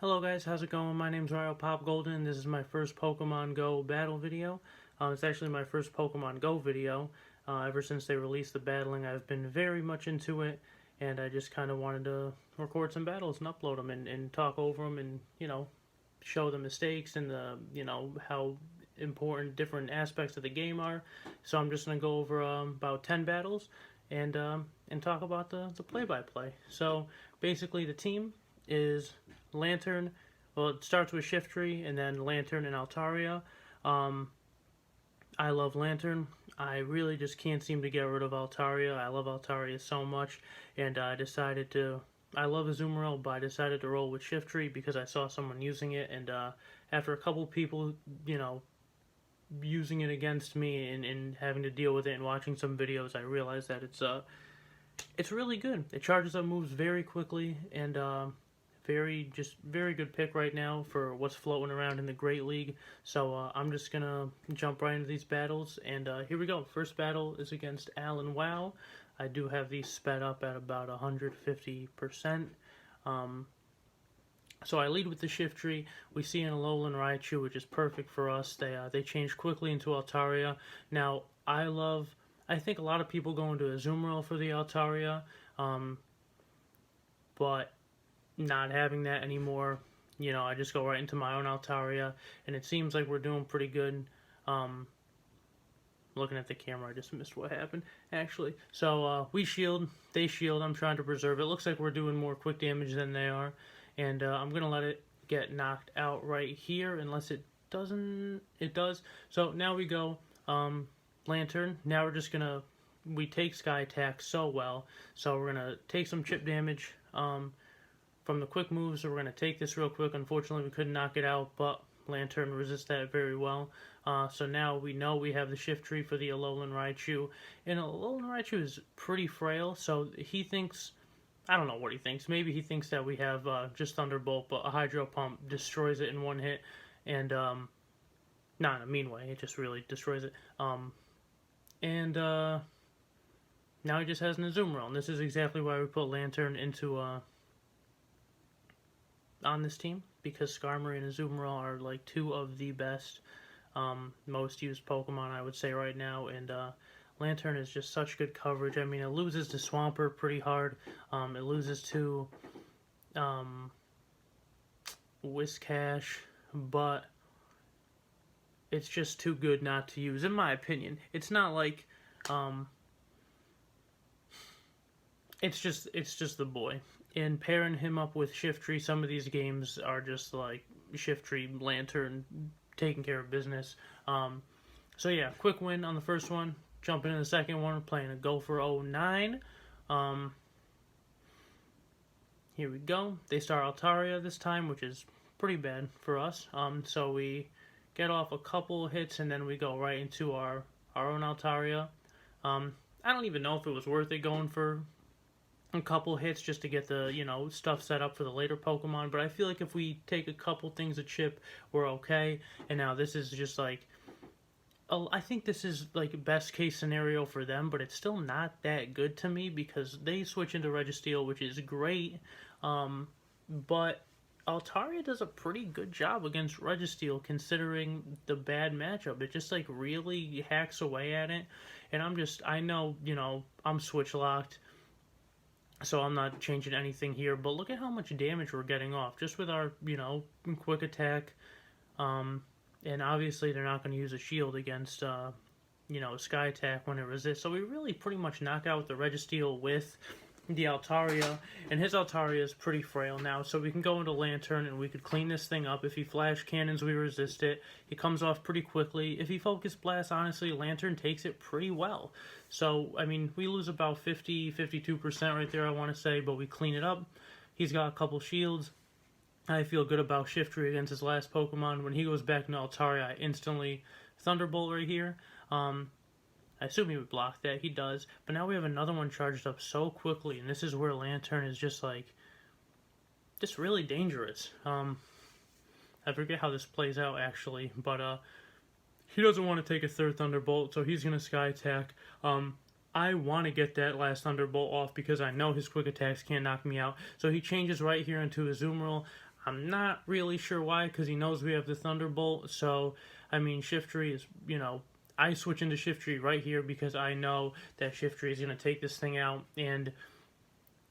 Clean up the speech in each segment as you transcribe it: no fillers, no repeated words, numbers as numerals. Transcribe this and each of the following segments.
Hello guys, how's it going? My name's Royal Pop Golden. This is my first Pokemon Go battle video. It's actually my first Pokemon Go video. Ever since they released the battling, I've been very much into it, and I just kind of wanted to record some battles and upload them and talk over them and, show the mistakes and how important different aspects of the game are. So I'm just going to go over about 10 battles and talk about the play-by-play. So basically the team is Lantern. Well, it starts with Shiftry and then Lantern and Altaria. I love Lantern. I really just can't seem to get rid of Altaria. I love Altaria so much, and I decided to. I love Azumarill, but I decided to roll with Shiftry because I saw someone using it, and after a couple people, using it against me and having to deal with it and watching some videos, I realized that it's really good. It charges up moves very quickly, and very good pick right now for what's floating around in the Great League. So I'm just gonna jump right into these battles, and here we go. First battle is against Alan Wow. I do have these sped up at about 150%. So I lead with the Shiftry. We see an Alolan Raichu, which is perfect for us. They change quickly into Altaria. Now I think a lot of people go into Azumarill for the Altaria, but not having that anymore, I just go right into my own Altaria, and it seems like we're doing pretty good. Looking at the camera, I just missed what happened, actually. So, we shield, they shield, I'm trying to preserve it. Looks like we're doing more quick damage than they are, and I'm going to let it get knocked out right here, unless it doesn't, it does. So, now we go, Lantern. Now we're just going to, we take Sky Attack so well, so we're going to take some chip damage, from the quick moves. So we're going to take this real quick. Unfortunately, we couldn't knock it out, but Lantern resists that very well. So now we know we have the Shiftry for the Alolan Raichu. And Alolan Raichu is pretty frail, so he thinks, I don't know what he thinks. Maybe he thinks that we have just Thunderbolt, but a Hydro Pump destroys it in one hit. And, not in a mean way, it just really destroys it. Now he just has an Azumarill, and this is exactly why we put Lantern into, on this team, because Skarmory and Azumarill are like two of the best, most used Pokemon, I would say, right now, and Lantern is just such good coverage. I mean, it loses to Swampert pretty hard, it loses to Whiscash, but it's just too good not to use, in my opinion. It's not like, it's just the boy. And pairing him up with Shiftry, some of these games are just like Shiftry, Lantern, taking care of business. So yeah, quick win on the first one. Jumping in the second one, playing a Gopher 09. Here we go. They start Altaria this time, which is pretty bad for us. So we get off a couple hits, and then we go right into our own Altaria. I don't even know if it was worth it going for a couple hits just to get the, stuff set up for the later Pokemon, but I feel like if we take a couple things a chip, we're okay. And now this is just like, I think this is like best case scenario for them, but it's still not that good to me because they switch into Registeel, which is great, but Altaria does a pretty good job against Registeel considering the bad matchup. It just like really hacks away at it, and I know, I'm switch locked, so I'm not changing anything here, but look at how much damage we're getting off just with our, quick attack. And obviously they're not going to use a shield against, Sky Attack when it resists. So we really pretty much knock out the Registeel with the Altaria, and his Altaria is pretty frail now, so we can go into Lantern and we could clean this thing up. If he Flash Cannons, we resist it. He comes off pretty quickly. If he Focus Blast, honestly, Lantern takes it pretty well. So, I mean, we lose about 52% right there, I want to say, but we clean it up. He's got a couple shields. I feel good about Shiftry against his last Pokemon. When he goes back into Altaria, I instantly Thunderbolt right here. I assume he would block that. He does. But now we have another one charged up so quickly, and this is where Lantern is just like, just really dangerous. I forget how this plays out actually, but he doesn't want to take a third Thunderbolt, so he's going to Sky Attack. I want to get that last Thunderbolt off because I know his quick attacks can't knock me out. So he changes right here into Azumarill. I'm not really sure why, because he knows we have the Thunderbolt. So, I mean, Shift Tree is, I switch into Shift Tree right here because I know that Shift Tree is going to take this thing out, and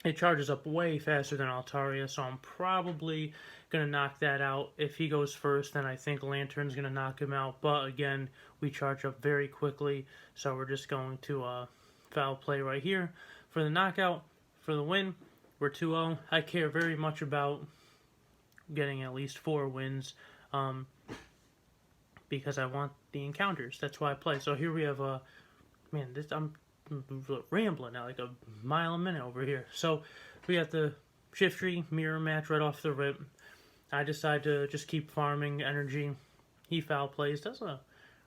it charges up way faster than Altaria, so I'm probably going to knock that out. If he goes first, then I think Lantern's going to knock him out. But again, we charge up very quickly, so we're just going to foul play right here for the knockout, for the win. We're 2-0. I care very much about getting at least 4 wins because I want the encounters. That's why I play. So here we have I'm rambling now, like a mile a minute over here. So we got the Shift Tree mirror match right off the rip. I decide to just keep farming energy. He foul plays, does a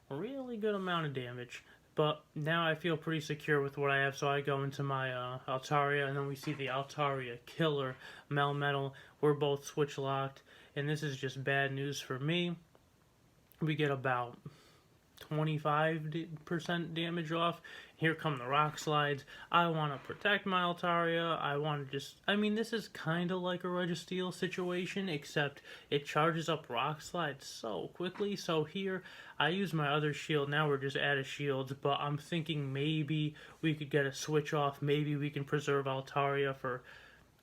really good amount of damage. But now I feel pretty secure with what I have, so I go into my Altaria, and then we see the Altaria killer Melmetal. We're both switch locked, and this is just bad news for me. We get about 25% damage off. Here come the rock slides. I want to protect my Altaria. I want to this is kind of like a Registeel situation, except it charges up rock slides so quickly. So here, I use my other shield. Now we're just out of shields, but I'm thinking maybe we could get a switch off. Maybe we can preserve Altaria for,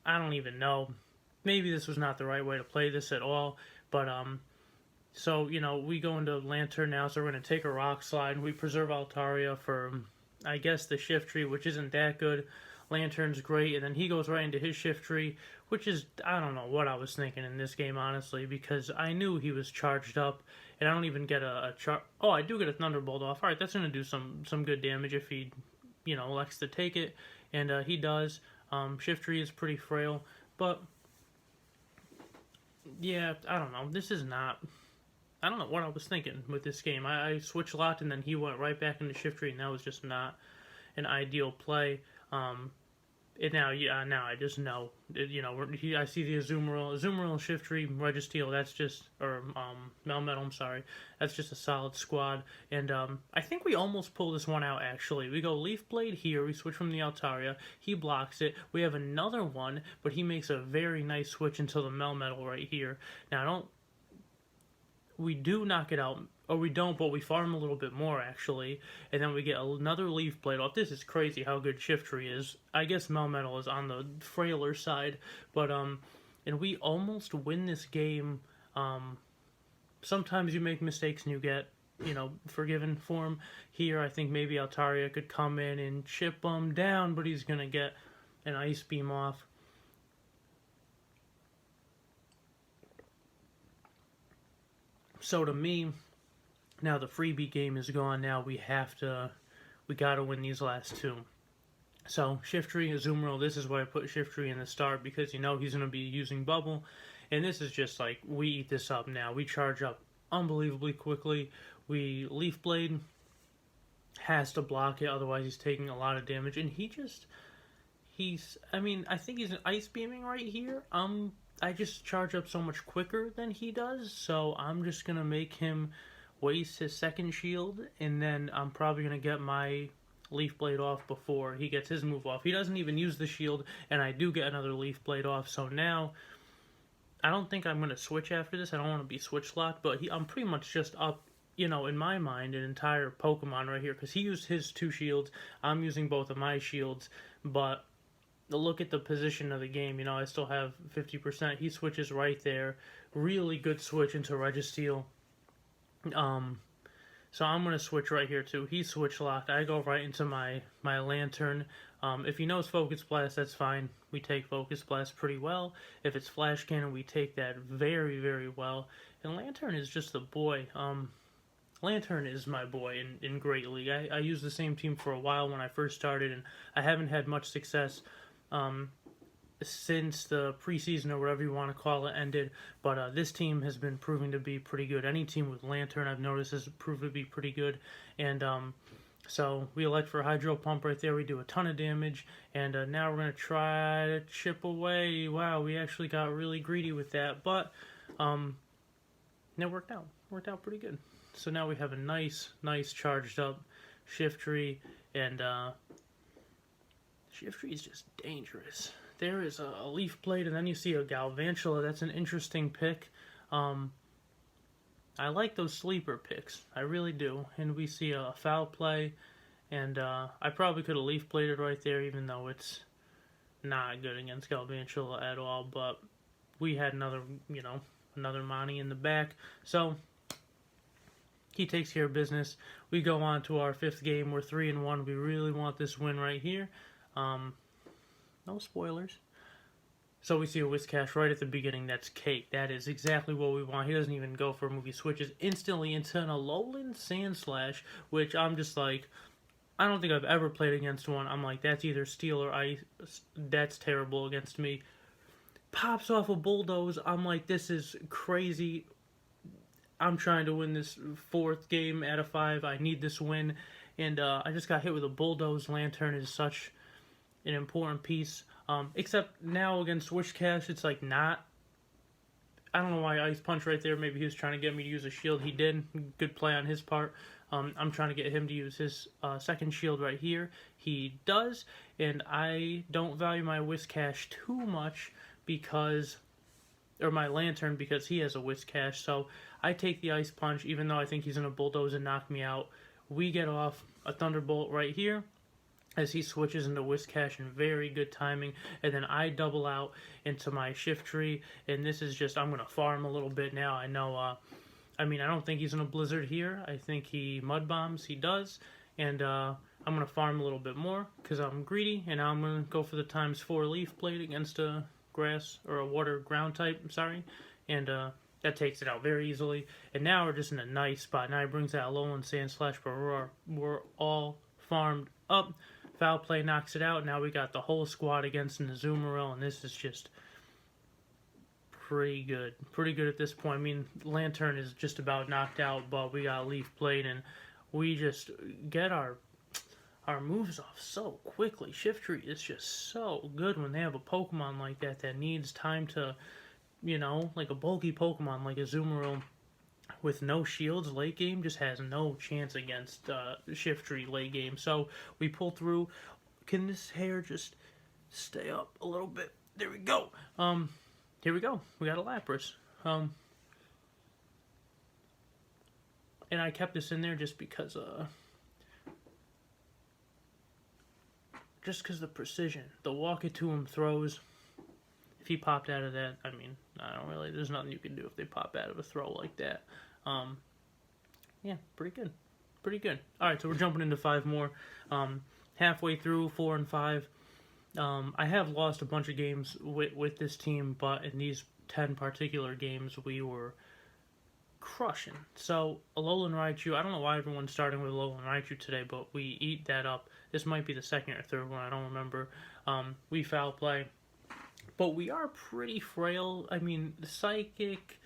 I don't even know. Maybe this was not the right way to play this at all, but so, we go into Lantern now, so we're going to take a rock slide, and we preserve Altaria for, I guess, the Shift Tree, which isn't that good. Lantern's great, and then he goes right into his Shift Tree, which is, I don't know what I was thinking in this game, honestly, because I knew he was charged up, and I don't even get oh, I do get a Thunderbolt off. Alright, that's going to do some good damage if he, elects to take it, and he does. Shift Tree is pretty frail, but, yeah, I don't know. This is not... I don't know what I was thinking with this game. I switch locked, and then he went right back into Shift Tree, and that was just not an ideal play. Now I just know. I see the Azumarill, Shift Tree, Registeel. That's just, or Melmetal. I'm sorry. That's just a solid squad, and I think we almost pull this one out. Actually, we go Leaf Blade here. We switch from the Altaria. He blocks it. We have another one, but he makes a very nice switch into the Melmetal right here. Now we do knock it out, or we don't, but we farm a little bit more, actually, and then we get another Leaf Blade off. This is crazy how good Shift Tree is. I guess Melmetal is on the frailer side, but, and we almost win this game. Sometimes you make mistakes and you get, forgiven for them. Here, I think maybe Altaria could come in and chip him down, but he's gonna get an Ice Beam off. So to me, now the freebie game is gone. Now we gotta win these last 2. So Shift Tree, Azumarill, this is why I put Shift Tree in the start, because he's gonna be using Bubble, and this is just like, we eat this up now. We charge up unbelievably quickly. We Leaf Blade has to block it, otherwise he's taking a lot of damage, and I think he's an Ice Beaming right here. I just charge up so much quicker than he does, so I'm just going to make him waste his second shield, and then I'm probably going to get my Leaf Blade off before he gets his move off. He doesn't even use the shield, and I do get another Leaf Blade off, so now I don't think I'm going to switch after this. I don't want to be switch locked, but I'm pretty much just up, in my mind, an entire Pokemon right here, because he used his 2 shields, I'm using both of my shields, but look at the position of the game. I still have 50%. He switches right there. Really good switch into Registeel. So I'm going to switch right here too. He's switch locked. I go right into my Lantern. If he knows Focus Blast, that's fine. We take Focus Blast pretty well. If it's Flash Cannon, we take that very, very well. And Lantern is just the boy. Lantern is my boy in Great League. I used the same team for a while when I first started, and I haven't had much success since the preseason, or whatever you want to call it, ended, but this team has been proving to be pretty good. Any team with Lantern, I've noticed, has proved to be pretty good, and so we elect for Hydro Pump right there. We do a ton of damage, and now we're going to try to chip away. Wow, we actually got really greedy with that, but it worked out pretty good. So now we have a nice charged up Shift Tree, and Shift Tree is just dangerous. there is a Leaf Blade, and then you see a Galvantula. That's an interesting pick. I like those sleeper picks. I really do. And we see a Foul Play, and I probably could have Leaf Bladed right there, even though it's not good against Galvantula at all. But we had another Monty in the back. So he takes care of business. We go on to our 5th game. We're 3-1. We really want this win right here. No spoilers. So we see a Whiscash right at the beginning. That's cake. That is exactly what we want. He doesn't even go for a move. He switches instantly into an Alolan Sandslash, which I'm just like, I don't think I've ever played against one. I'm like, that's either Steel or Ice. That's terrible against me. Pops off a Bulldoze. I'm like, this is crazy. I'm trying to win this 4th game out of 5. I need this win. And I just got hit with a Bulldoze. Lantern is such an important piece. Except now against Whiscash, it's like not. I don't know why Ice Punch right there. Maybe he was trying to get me to use a shield. He did. Good play on his part. I'm trying to get him to use his 2nd shield right here. He does. And I don't value my Whiscash too much because, or my Lantern, because he has a Whiscash. So I take the Ice Punch, even though I think he's going to Bulldoze and knock me out. We get off a Thunderbolt right here as he switches into Whiscash in very good timing, and then I double out into my Shiftry, and this is just, I'm going to farm a little bit now. I know, I don't think he's going to Blizzard here. I think he Mud Bombs, he does, and I'm going to farm a little bit more, because I'm greedy, and now I'm going to go for the ×4 Leaf Blade against a Grass, or a Water Ground type, and that takes it out very easily, and now we're just in a nice spot. Now he brings that Alolan Sandslash, but we're all farmed up. Foul Play knocks it out. Now we got the whole squad against an Azumarill, and this is just pretty good. Pretty good at this point. I mean, Lantern is just about knocked out, but we got Leaf Blade, and we just get our moves off so quickly. Shiftry is just so good when they have a Pokemon like that that needs time to, like a bulky Pokemon like Azumarill with no shields late game just has no chance against Shiftry late game. So we pull through. Can this hair just stay up a little bit? There we go. Here we go. We got a Lapras. And I kept this in there just because the precision. The walk it to him throws. If he popped out of that, there's nothing you can do if they pop out of a throw like that. Yeah, pretty good. Pretty good. Alright, so we're jumping into 5 more. Halfway through 4 and 5. I have lost a bunch of games with this team, but in these 10 particular games, we were crushing. So, Alolan Raichu, I don't know why everyone's starting with Alolan Raichu today, but we eat that up. This might be the 2nd or 3rd one, I don't remember. We Foul Play. But we are pretty frail. I mean, Psychic,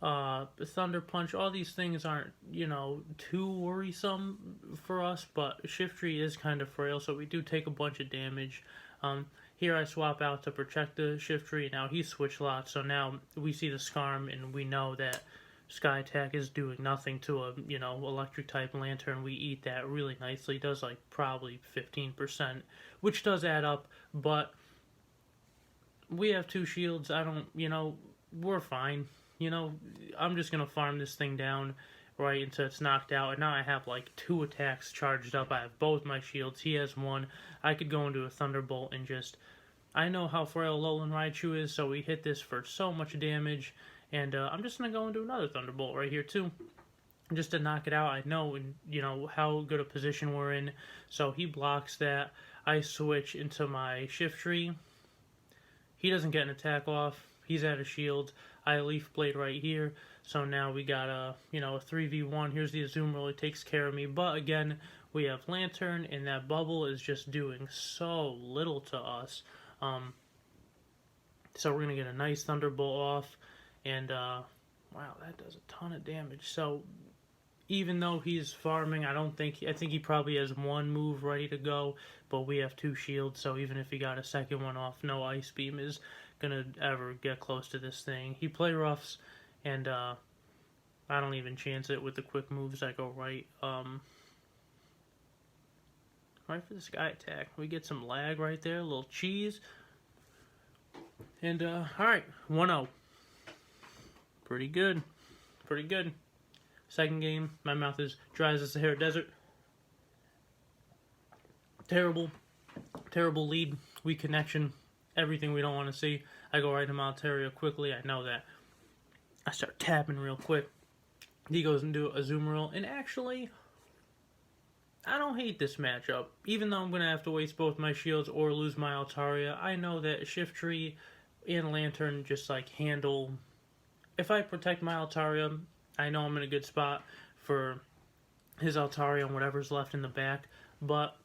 Thunder Punch, all these things aren't, too worrisome for us, but Shiftry is kind of frail, so we do take a bunch of damage. Here I swap out to protect the Shiftry. Now he switched lots, so now we see the Scarm, and we know that Sky Attack is doing nothing to a, electric type Lantern. We eat that really nicely. It does like probably 15%, which does add up, but we have 2 shields. We're fine. I'm just going to farm this thing down right until it's knocked out. And now I have like 2 attacks charged up. I have both my shields. He has 1. I could go into a Thunderbolt and just... I know how frail Alolan Raichu is, so we hit this for so much damage. And I'm just going to go into another Thunderbolt right here too, just to knock it out. I know, how good a position we're in. So he blocks that. I switch into my Shiftry. He doesn't get an attack off. He's out of shield. I Leaf Blade right here. So now we got a 3v1. Here's the Azumarill. It takes care of me. But again, we have Lantern, and that bubble is just doing so little to us. So we're going to get a nice Thunderbolt off. And, wow, that does a ton of damage. So even though he's farming, I think he probably has 1 move ready to go, but we have 2 shields, so even if he got a second one off, no Ice Beam is gonna ever get close to this thing. He play roughs, and I don't even chance it with the quick moves. I go right for the Sky Attack. We get some lag right there, a little cheese. And, alright, 1-0. Pretty good. Pretty good. Second game, my mouth is dry as the Sahara Desert. Terrible. Terrible lead. Weak connection. Everything we don't want to see. I go right to Maltaria quickly. I know that. I start tapping real quick. He goes into a Azumarill. And actually, I don't hate this matchup. Even though I'm going to have to waste both my shields or lose my Altaria, I know that Shiftry and Lantern just, like, handle... If I protect my Altaria, I know I'm in a good spot for his Altaria and whatever's left in the back. But,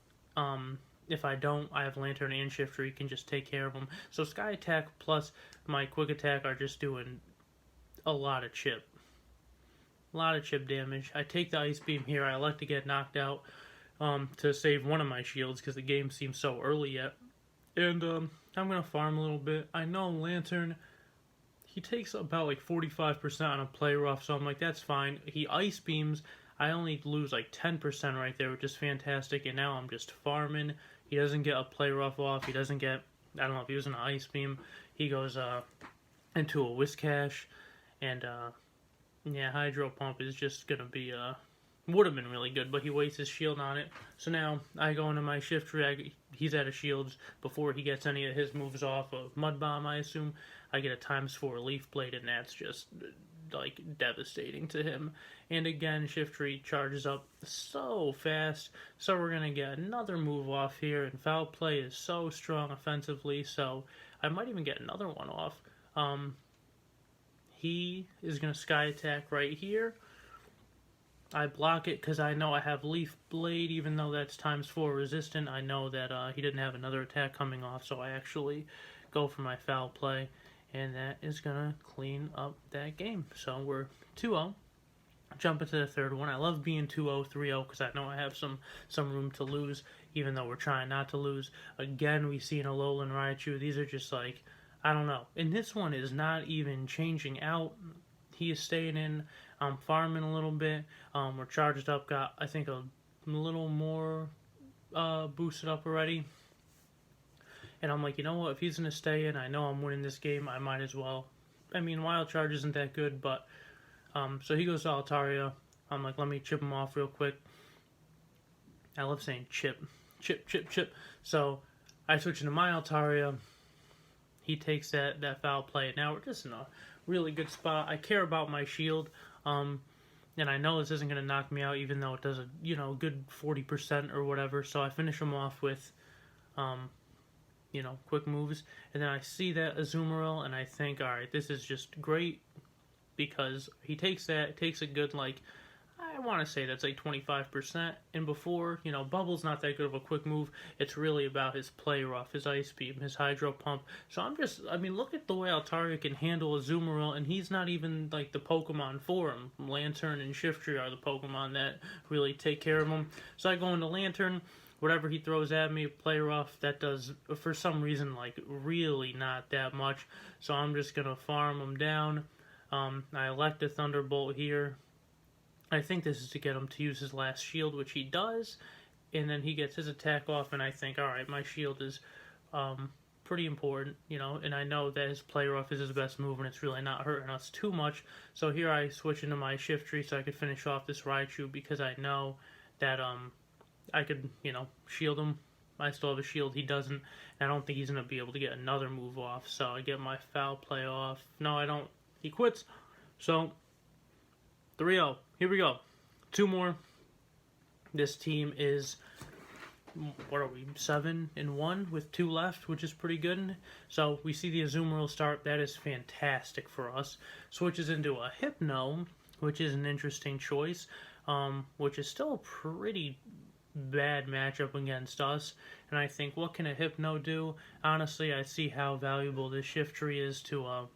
if I don't, I have Lantern and Shiftry, can just take care of them. So Sky Attack plus my Quick Attack are just doing a lot of chip. A lot of chip damage. I take the Ice Beam here. I like to get knocked out to save one of my shields because the game seems so early yet. And I'm going to farm a little bit. I know Lantern, he takes about like 45% on a play rough, so I'm like, that's fine. He Ice Beams. I only lose like 10% right there, which is fantastic. And now I'm just farming. He doesn't get a play rough off. He doesn't get, I don't know if he was an Ice Beam. He goes into a Whiscash. And yeah, Hydro Pump is just going to be, would have been really good, but he wastes his shield on it. So now I go into my Shiftry. He's out of shields before he gets any of his moves off. A Mud Bomb, I assume. I get a ×4 Leaf Blade, and that's just like devastating to him. And again, Shiftry charges up so fast, so we're gonna get another move off here. And Foul Play is so strong offensively, so I might even get another one off. He is gonna Sky Attack right here. I block it because I know I have Leaf Blade, even though that's ×4 resistant. I know that he didn't have another attack coming off, so I actually go for my Foul Play. And that is going to clean up that game. So we're 2-0. Jump into the third one. I love being 2-0, 3-0 because I know I have some room to lose, even though we're trying not to lose. Again, we see an Alolan Raichu. These are just like, I don't know. And this one is not even changing out. He is staying in. I'm farming a little bit. We're charged up. Got, I think, a little more boosted up already. And I'm like, you know what, if he's going to stay in, I know I'm winning this game, I might as well. I mean, Wild Charge isn't that good, but... so he goes to Altaria. I'm like, let me chip him off real quick. I love saying chip. Chip, chip, chip. So, I switch into my Altaria. He takes that Foul Play. Now, we're just in a really good spot. I care about my shield. And I know this isn't going to knock me out, even though it does a, good 40% or whatever. So, I finish him off with... quick moves, and then I see that Azumarill, and I think, alright, this is just great, because he takes that, takes a good, like, I want to say that's like 25%, and before, Bubble's not that good of a quick move, it's really about his play rough, his Ice Beam, his Hydro Pump, so look at the way Altaria can handle Azumarill, and he's not even, like, the Pokemon for him. Lantern and Shiftry are the Pokemon that really take care of him, so I go into Lantern. Whatever he throws at me, play rough, that does, for some reason, like, really not that much. So I'm just going to farm him down. I elect a Thunderbolt here. I think this is to get him to use his last shield, which he does. And then he gets his attack off, and I think, alright, my shield is pretty important, and I know that his play rough is his best move, and it's really not hurting us too much. So here I switch into my Shiftry so I could finish off this Raichu, because I know that, I could, shield him. I still have a shield. He doesn't. And I don't think he's going to be able to get another move off. So I get my Foul Play off. No, I don't. He quits. So, 3-0. Here we go. 2 more. This team is, what are we, 7-1 with 2 left, which is pretty good. So we see the Azumarill start. That is fantastic for us. Switches into a Hypno, which is an interesting choice, which is still a pretty bad matchup against us. And I think, what can a Hypno do? Honestly, I see how valuable this Shiftry is to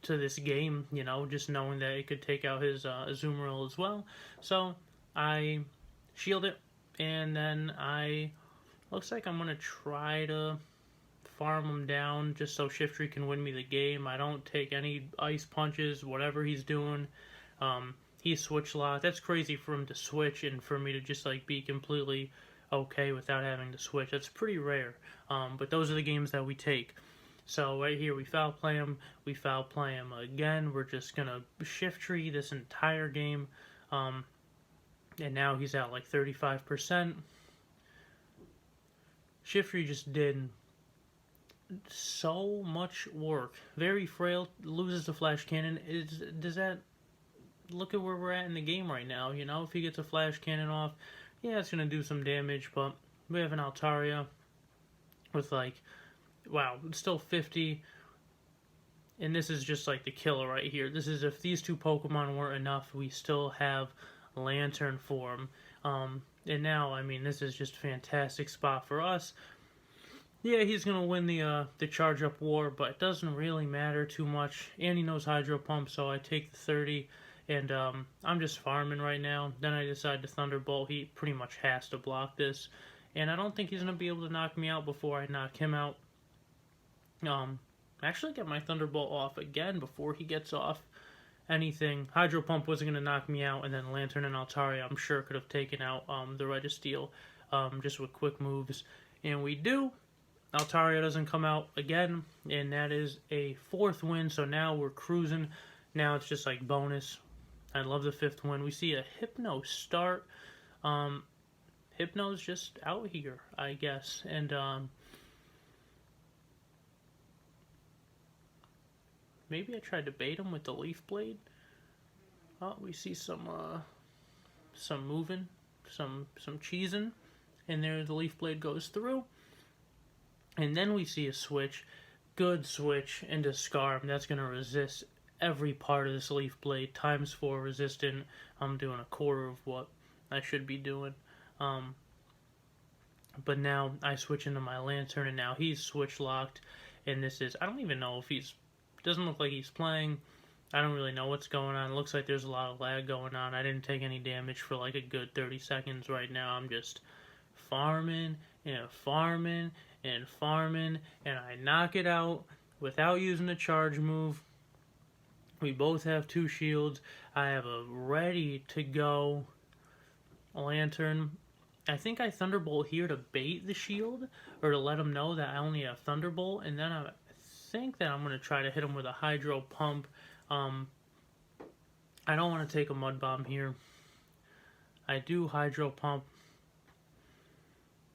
this game, just knowing that it could take out his Azumarill as well. So I shield it, and then looks like I'm going to try to farm him down just so Shiftry can win me the game. I don't take any Ice Punches, whatever he's doing. He switch locked. That's crazy for him to switch and for me to just, like, be completely okay without having to switch. That's pretty rare, but those are the games that we take. So right here, we foul play him, we foul play him again. We're just gonna shift tree this entire game, and now he's at like 35%. Shift tree just did so much work. Very frail, loses the flash cannon. Does that look at where we're at in the game right now? You know, if he gets a flash cannon off, yeah, it's gonna do some damage, but we have an Altaria with like, wow, it's still 50. And this is just like the killer right here. This is if these two Pokemon weren't enough, we still have Lantern form. And now, I mean, this is just a fantastic spot for us. Yeah, he's going to win the Charge Up War, but it doesn't really matter too much. And he knows Hydro Pump, so I take the 30. And I'm just farming right now. Then I decide to Thunderbolt. He pretty much has to block this. And I don't think he's going to be able to knock me out before I knock him out. Actually get my Thunderbolt off again before he gets off anything. Hydro Pump wasn't going to knock me out, and then Lantern and Altaria I'm sure could have taken out the Registeel just with quick moves. And we do. Altaria doesn't come out again, and that is a 4th win, so now we're cruising. Now it's just like bonus. I love the 5th win. We see a Hypno start. Hypno's just out here, I guess, and maybe I tried to bait him with the Leaf Blade. Oh, we see some moving, some cheesing, and there the Leaf Blade goes through. And then we see a switch, good switch into Scarm. That's going to resist every part of this Leaf Blade, ×4 resistant. I'm doing a quarter of what I should be doing. But now I switch into my Lantern, and now he's switch locked. And this is, I don't even know if he's, doesn't look like he's playing. I don't really know what's going on. It looks like there's a lot of lag going on. I didn't take any damage for like a good 30 seconds right now. I'm just farming and farming and farming, and I knock it out without using a charge move. We both have 2 shields. I have a ready to go Lantern. I think I Thunderbolt here to bait the shield, or to let him know that I only have Thunderbolt, and then I think that I'm going to try to hit him with a Hydro Pump. I don't want to take a Mud Bomb here. I do Hydro Pump.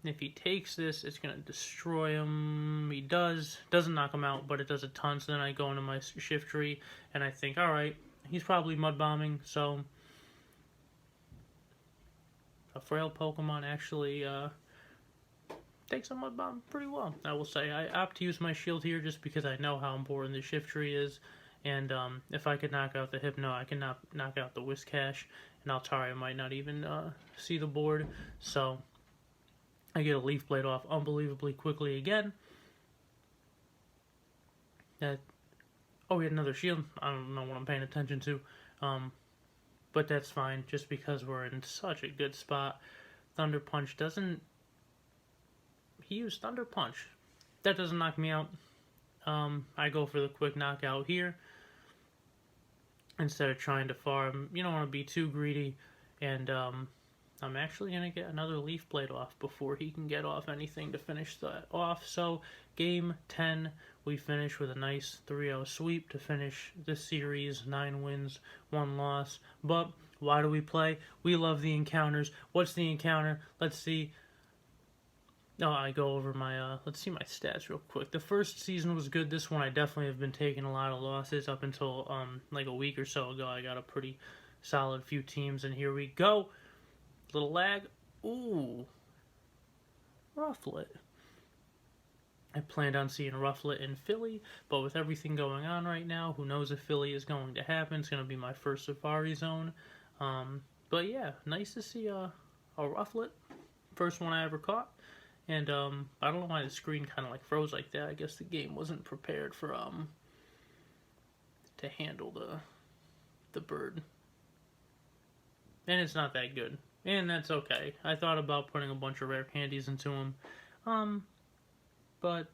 If he takes this, it's going to destroy him. He does. Doesn't knock him out, but it does a ton. So then I go into my shift tree, and I think, alright, he's probably Mud Bombing, so a frail Pokemon actually takes a Mud Bomb pretty well, I will say. I opt to use my shield here just because I know how important the shift tree is, and if I could knock out the Hypno, I can knock out the Whiscash, and Altaria might not even see the board, so I get a Leaf Blade off unbelievably quickly again. Oh, we had another shield. I don't know what I'm paying attention to. But that's fine, just because we're in such a good spot. Thunder Punch doesn't... He used Thunder Punch. That doesn't knock me out. I go for the quick knockout here. Instead of trying to farm. You don't want to be too greedy. And I'm actually going to get another Leaf Blade off before he can get off anything to finish that off. So, game 10, we finish with a nice 3-0 sweep to finish this series. 9 wins, 1 loss. But why do we play? We love the encounters. What's the encounter? Let's see. Oh, I go over my, let's see my stats real quick. The first season was good. This one I definitely have been taking a lot of losses up until like a week or so ago. I got a pretty solid few teams, and here we go. Little lag. Ooh. Rufflet. I planned on seeing Rufflet in Philly, but with everything going on right now, who knows if Philly is going to happen. It's going to be my first Safari Zone. But yeah, nice to see a Rufflet. First one I ever caught. And I don't know why the screen kind of like froze like that. I guess the game wasn't prepared for to handle the bird. And it's not that good. And that's okay. I thought about putting a bunch of rare candies into him. But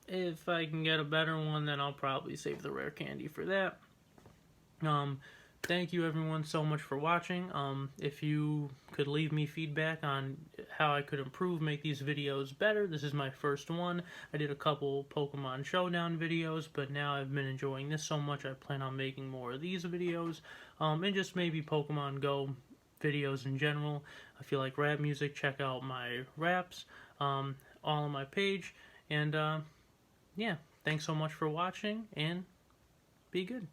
if I can get a better one, then I'll probably save the rare candy for that. thank you everyone so much for watching. If you could leave me feedback on how I could improve, make these videos better. This is my first one. I did a couple Pokemon Showdown videos, but now I've been enjoying this so much I plan on making more of these videos. And just maybe Pokemon Go videos in general. If you like rap music, check out my raps, all on my page. And yeah, thanks so much for watching, and be good.